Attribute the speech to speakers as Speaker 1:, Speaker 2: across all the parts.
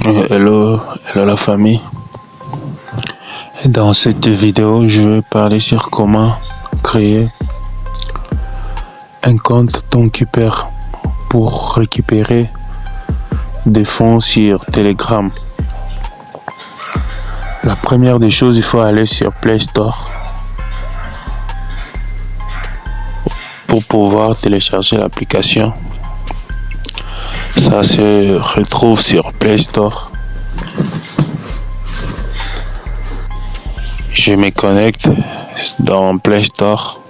Speaker 1: Hello la famille. Dans cette vidéo, je vais parler sur comment créer un compte TonKeeper pour récupérer des fonds sur Telegram. La première des choses, il faut aller sur Play Store pour pouvoir télécharger l'application. Ça se retrouve sur Play Store. Je me connecte dans Play Store.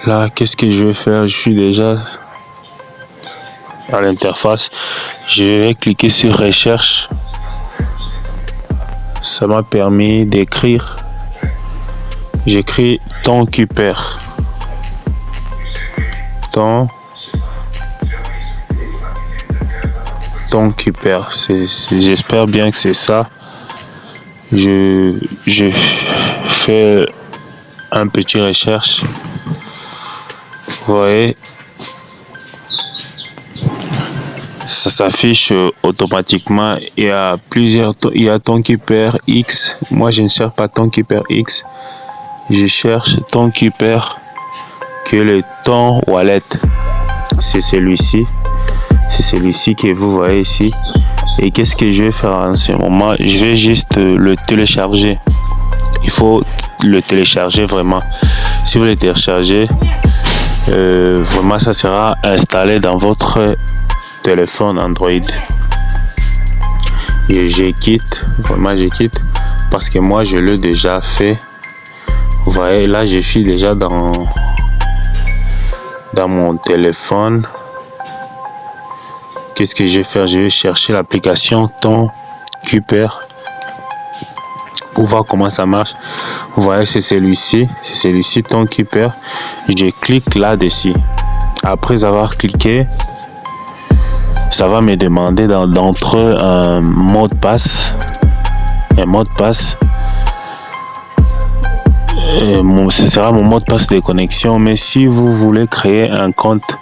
Speaker 1: Là, qu'est-ce que je vais faire? Je suis déjà à l'interface. Je vais cliquer sur Recherche. Ça m'a permis d'écrire. J'écris TonKeeper. TonKeeper. J'espère bien que c'est ça. Je fais un petit recherche. Vous voyez, ça s'affiche automatiquement. Il y a TonKeeper X. Moi, je ne cherche pas TonKeeper X. Je cherche TonKeeper que le Ton Wallet. C'est celui-ci. C'est celui-ci que vous voyez ici. Et qu'est-ce que je vais faire en ce moment? Je vais juste le télécharger. Il faut le télécharger vraiment. Si vous le téléchargez, vraiment ça sera installé dans votre téléphone Android. Et je quitte parce que moi je l'ai déjà fait. Vous voyez, là je suis déjà dans mon téléphone. Qu'est-ce que je vais faire? Je vais chercher l'application TonKeeper pour voir comment ça marche. Vous voyez, c'est celui-ci TonKeeper. Je clique là-dessus. Après avoir cliqué, ça va me demander d'entrer un mot de passe. Ce sera mon mot de passe de connexion. Mais si vous voulez créer un compte,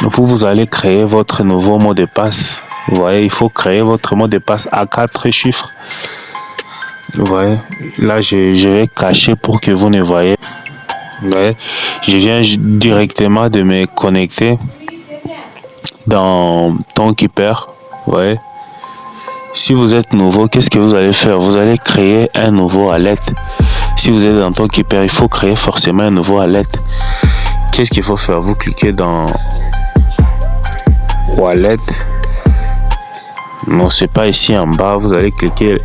Speaker 1: vous allez créer votre nouveau mot de passe. Vous voyez, il faut créer votre mot de passe à 4 chiffres. Vous voyez, là je vais cacher pour que vous ne voyez. Vous voyez, je viens directement de me connecter dans TonKeeper. Vous voyez, si vous êtes nouveau, qu'est-ce que vous allez faire? Vous allez créer un nouveau wallet. Si vous êtes dans TonKeeper, il faut créer forcément un nouveau wallet. Qu'est-ce qu'il faut faire? Vous cliquez dans Wallet. Non, c'est pas ici en bas. Vous allez cliquer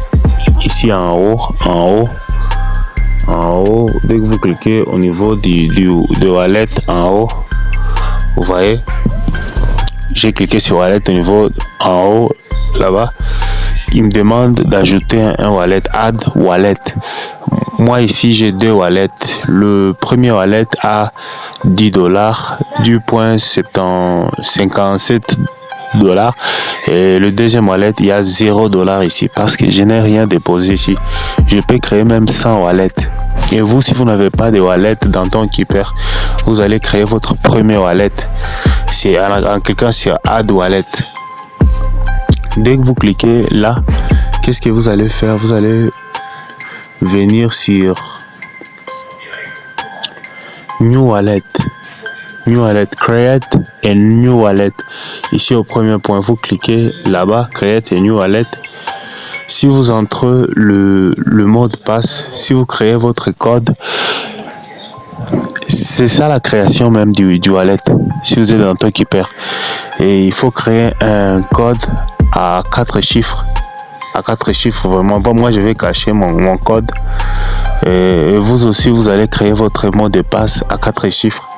Speaker 1: ici en haut. Dès que vous cliquez au niveau de Wallet en haut, vous voyez, j'ai cliqué sur Wallet au niveau en haut là-bas. Il me demande d'ajouter un wallet, add wallet. Moi ici j'ai 2 wallets. Le premier wallet a $10, $10.57 et le deuxième wallet il y a $0 ici parce que je n'ai rien déposé ici. Je peux créer même 100 wallets. Et vous, si vous n'avez pas de wallet dans TonKeeper, vous allez créer votre premier wallet. C'est en cliquant sur add wallet. Dès que vous cliquez là, qu'est-ce que vous allez faire? Vous allez venir sur New Wallet, Create a New Wallet. Ici au premier point, vous cliquez là-bas, Create a New Wallet. Si vous entrez le mot de passe, si vous créez votre code, c'est ça la création même du wallet. Si vous êtes dans TonKeeper, et il faut créer un code à 4 chiffres. Vraiment. Bon, moi je vais cacher mon code. Et vous aussi, vous allez créer votre mot de passe à 4 chiffres.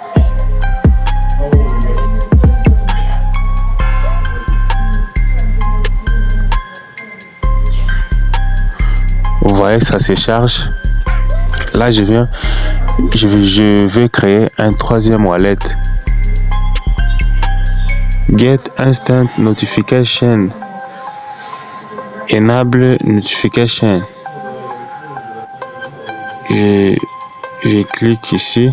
Speaker 1: Vous voyez, ça se charge. Là, je vais créer un troisième wallet. Get instant notification. Enable notification. Je clique ici.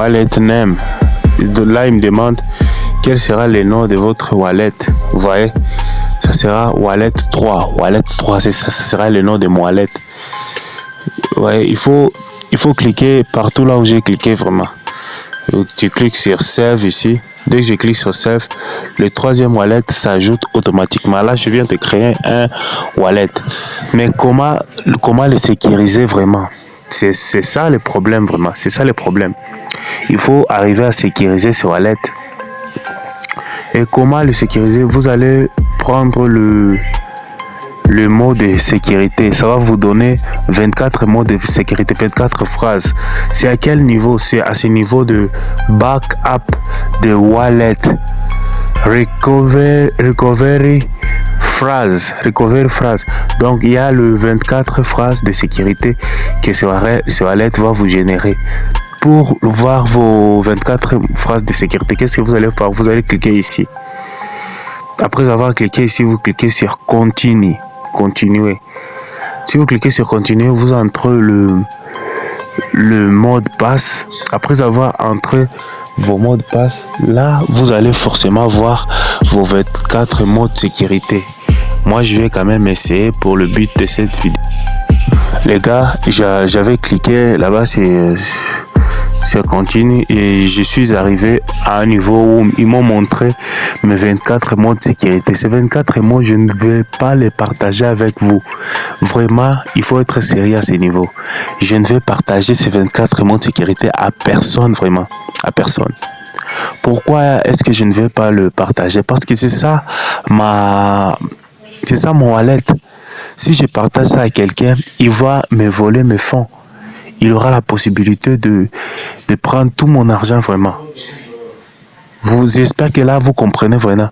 Speaker 1: wallet name. Là, il me demande quel sera le nom de votre wallet. Vous voyez, ça sera wallet 3. Wallet 3, ça sera le nom de mon wallet. Ouais, il faut cliquer partout là où j'ai cliqué vraiment. Tu cliques sur Save ici. Dès que je clique sur Save, le troisième wallet s'ajoute automatiquement. Là, je viens de créer un wallet. Mais comment le sécuriser vraiment? C'est ça le problème vraiment. C'est ça le problème. Il faut arriver à sécuriser ce wallet. Et comment le sécuriser? Vous allez prendre le mot de sécurité. Ça va vous donner 24 mots de sécurité, 24 phrases. C'est à quel niveau? C'est à ce niveau de backup de wallet. Recovery phrase. Donc il y a le 24 phrases de sécurité que ce wallet va vous générer. Pour voir vos 24 phrases de sécurité, qu'est-ce que vous allez faire? Vous allez cliquer ici. Après avoir cliqué ici, vous cliquez sur continuer. Si vous cliquez sur continuer, vous entrez le mot de passe. Après avoir entré vos mots de passe, là, vous allez forcément voir vos 24 mots de sécurité. Moi, je vais quand même essayer pour le but de cette vidéo. Les gars, j'avais cliqué là-bas, c'est continue et je suis arrivé à un niveau où ils m'ont montré mes 24 mots de sécurité. Ces 24 mots, je ne vais pas les partager avec vous. Vraiment, il faut être sérieux à ce niveau. Je ne vais partager ces 24 mots de sécurité à personne, vraiment, à personne. Pourquoi est-ce que je ne vais pas le partager? Parce que c'est ça mon wallet. Si je partage ça à quelqu'un, il va me voler mes fonds. Il aura la possibilité de prendre tout mon argent vraiment. J'espère que là, vous comprenez vraiment.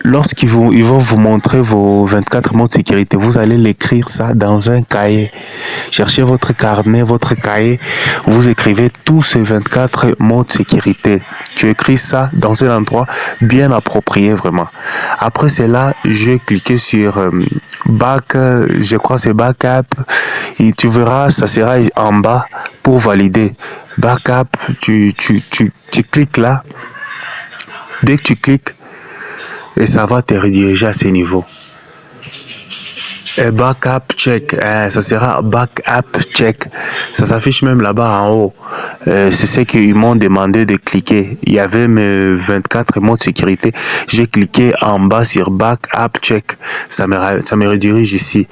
Speaker 1: Lorsqu'ils vont vous montrer vos 24 mots de sécurité, vous allez l'écrire ça dans un cahier. Cherchez votre carnet, votre cahier. Vous écrivez tous ces 24 mots de sécurité. Tu écris ça dans un endroit bien approprié vraiment. Après cela, je vais cliquer sur je crois c'est backup. Et tu verras, ça sera en bas pour valider. Backup, tu cliques là. Dès que tu cliques, et ça va te rediriger à ce niveau. Et backup check, ça sera backup check. Ça s'affiche même là-bas en haut. C'est ce qu'ils m'ont demandé de cliquer. Il y avait mes 24 mots de sécurité. J'ai cliqué en bas sur backup check. Ça me redirige ici.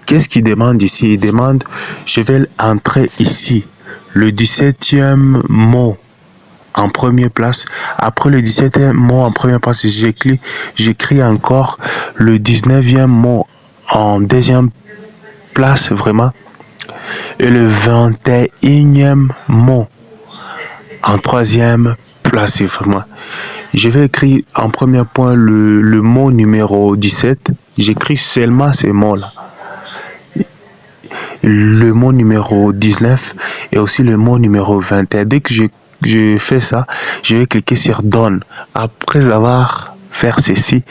Speaker 1: Qu'est-ce qu'il demande ici? Il demande, je vais entrer ici, le 17e mot en première place. Après le 17e mot en première place, j'écris encore le 19e mot en deuxième place vraiment. Et le 21e mot en troisième place vraiment. Je vais écrire en premier point le mot numéro 17. J'écris seulement ces mots-là. Le mot numéro 19 et aussi le mot numéro 21. Dès que je fais ça, je vais cliquer sur Done. Après avoir fait ceci,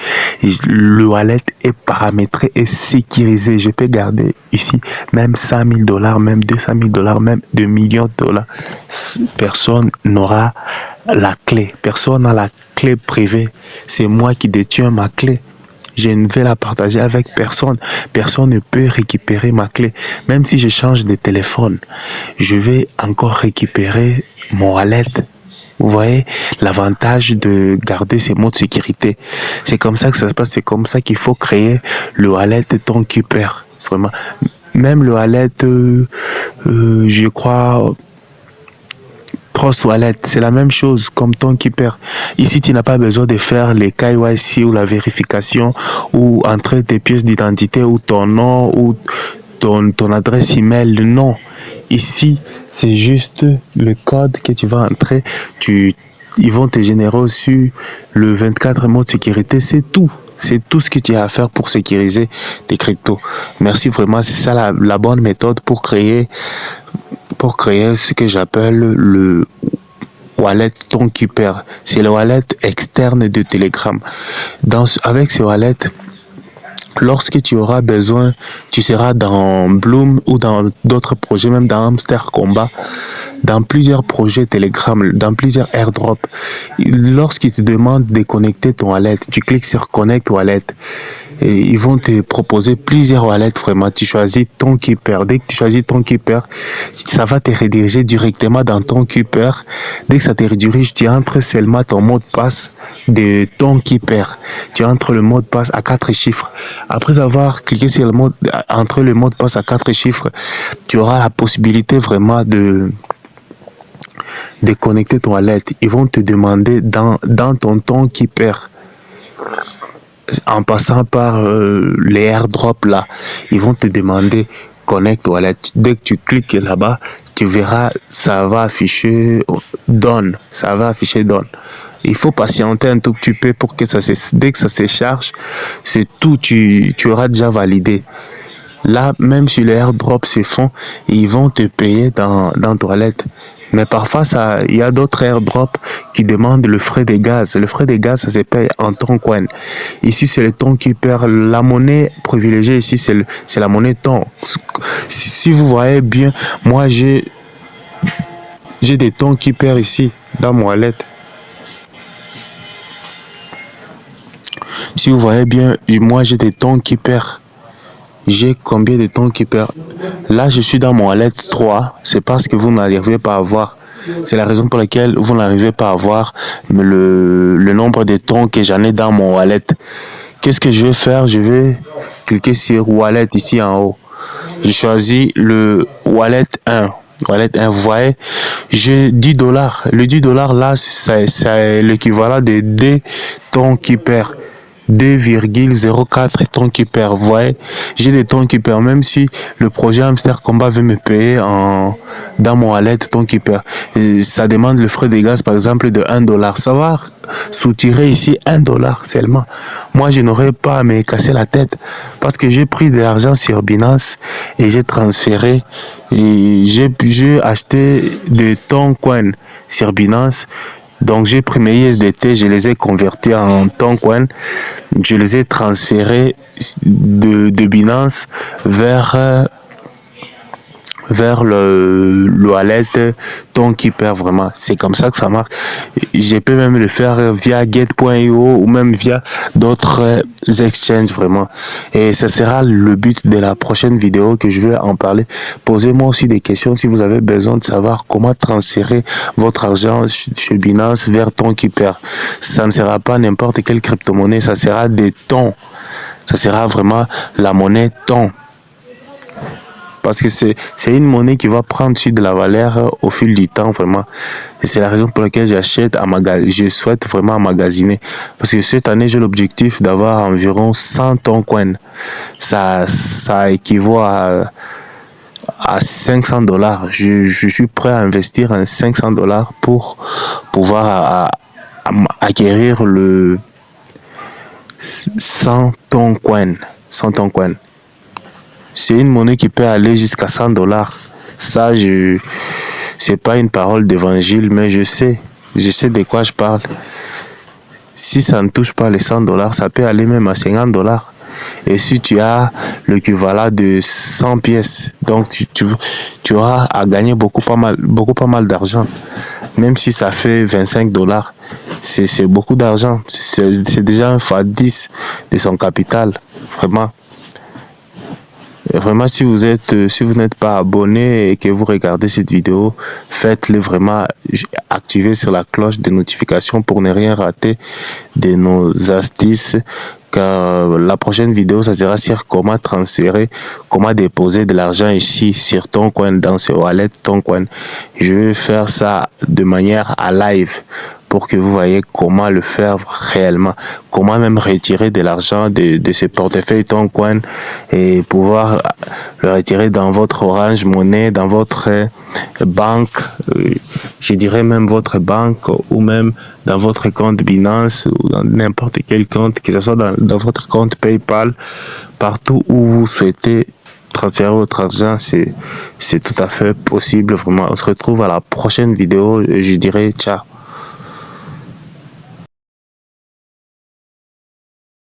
Speaker 1: le wallet est paramétré et sécurisé. Je peux garder ici même $100,000, même $200,000, même 2 millions de dollars. Personne n'aura la clé. Personne n'a la clé privée. C'est moi qui détiens ma clé. Je ne vais la partager avec personne. Personne ne peut récupérer ma clé. Même si je change de téléphone, je vais encore récupérer mon wallet. Vous voyez l'avantage de garder ces mots de sécurité. C'est comme ça que ça se passe. C'est comme ça qu'il faut créer le wallet TonKeeper. Vraiment. Même le wallet, je crois, Trust Wallet, c'est la même chose comme TonKeeper. Ici, tu n'as pas besoin de faire les KYC ou la vérification ou entrer tes pièces d'identité ou ton nom ou ton adresse email. Non. Ici, c'est juste le code que tu vas entrer. Ils vont te générer aussi le 24 mots de sécurité. C'est tout. C'est tout ce que tu as à faire pour sécuriser tes cryptos. Merci vraiment. C'est ça la bonne méthode pour créer ce que j'appelle le wallet TonKeeper. C'est le wallet externe de Telegram. Avec ce wallet, Lorsque tu auras besoin, tu seras dans Bloom ou dans d'autres projets, même dans Hamster Combat, dans plusieurs projets Telegram, dans plusieurs airdrops. Lorsqu'ils te demandent de connecter ton wallet, tu cliques sur Connect Wallet. Et ils vont te proposer plusieurs wallets vraiment. Tu choisis ton Keeper. Dès que tu choisis ton Keeper, ça va te rediriger directement dans ton Keeper. Dès que ça te redirige, tu entres seulement ton mot de passe de ton Keeper. Tu entres le mot de passe à 4 chiffres. Après avoir cliqué sur le mot, entre le mot de passe à 4 chiffres, tu auras la possibilité vraiment de connecter ton wallet. Ils vont te demander dans ton Keeper, en passant par les airdrops là, ils vont te demander connect wallet. Dès que tu cliques là-bas, tu verras, ça va afficher done. Ça va afficher done. Il faut patienter un tout petit peu pour que dès que ça se charge, c'est tout, tu auras déjà validé. Là, même si les airdrops se font, ils vont te payer dans ton wallet. Mais parfois, il y a d'autres airdrops qui demandent le frais de gaz. Le frais de gaz, ça se paye en Toncoin. Ici, c'est le ton qui perd. La monnaie privilégiée ici, c'est la monnaie ton. Si vous voyez bien, moi, j'ai des tons qui perdent ici, dans mon wallet. Si vous voyez bien, moi, j'ai des tons qui perdent. J'ai combien de temps qui perd? Là, je suis dans mon wallet 3. C'est parce que vous n'arrivez pas à voir. C'est la raison pour laquelle vous n'arrivez pas à voir le nombre de temps que j'en ai dans mon wallet. Qu'est-ce que je vais faire? Je vais cliquer sur wallet ici en haut. Je choisis le wallet 1. Wallet 1, vous voyez, j'ai $10. Le $10 là, c'est l'équivalent de 2 temps qui perd. 2,04 tons qui perd. Vous voyez, j'ai des tons qui perd. Même si le projet Hamster Combat veut me payer dans mon wallet tons qui perd, ça demande le frais de gaz par exemple de $1. Ça va soutirer ici $1 seulement. Moi, je n'aurais pas à me casser la tête parce que j'ai pris de l'argent sur Binance et j'ai transféré et j'ai acheté des Toncoin sur Binance. Donc j'ai pris mes USDT, je les ai convertis en Toncoin, je les ai transférés de Binance vers le wallet Tonkeeper. Vraiment, c'est comme ça que ça marche. Je peux même le faire via get.io ou même via d'autres exchanges vraiment. Et ce sera le but de la prochaine vidéo que je vais en parler. Posez-moi aussi des questions si vous avez besoin de savoir comment transférer votre argent chez Binance vers Tonkeeper. Ça ne sera pas n'importe quelle crypto-monnaie, ça sera des tons. Ça sera vraiment la monnaie ton. Parce que c'est une monnaie qui va prendre de la valeur au fil du temps, vraiment. Et c'est la raison pour laquelle je souhaite vraiment emmagasiner. Parce que cette année, j'ai l'objectif d'avoir environ 100 Toncoin. Ça équivaut à $500. Je suis prêt à investir un $500 pour pouvoir acquérir le 100 Toncoin. 100 Toncoin. C'est une monnaie qui peut aller jusqu'à $100. Ça, c'est pas une parole d'évangile, mais je sais de quoi je parle. Si ça ne touche pas les $100, ça peut aller même à $50. Et si tu as l'équivalent de 100 pièces, donc tu auras à gagner beaucoup pas mal d'argent. Même si ça fait $25, c'est beaucoup d'argent. C'est déjà un fois 10 de son capital, vraiment. Vraiment, si vous n'êtes pas abonné et que vous regardez cette vidéo, faites-le vraiment, activez sur la cloche de notification pour ne rien rater de nos astuces. Car la prochaine vidéo, ça sera sur comment transférer, comment déposer de l'argent ici sur Toncoin, dans ce wallet Toncoin. Je vais faire ça de manière à live pour que vous voyez comment le faire réellement, comment même retirer de l'argent de ce portefeuille Toncoin et pouvoir le retirer dans votre Orange Money, dans votre banque, je dirais même votre banque ou même dans votre compte Binance ou dans n'importe quel compte, que ce soit dans votre compte PayPal, partout où vous souhaitez transférer votre argent, c'est tout à fait possible. Vraiment, on se retrouve à la prochaine vidéo. Je dirais ciao.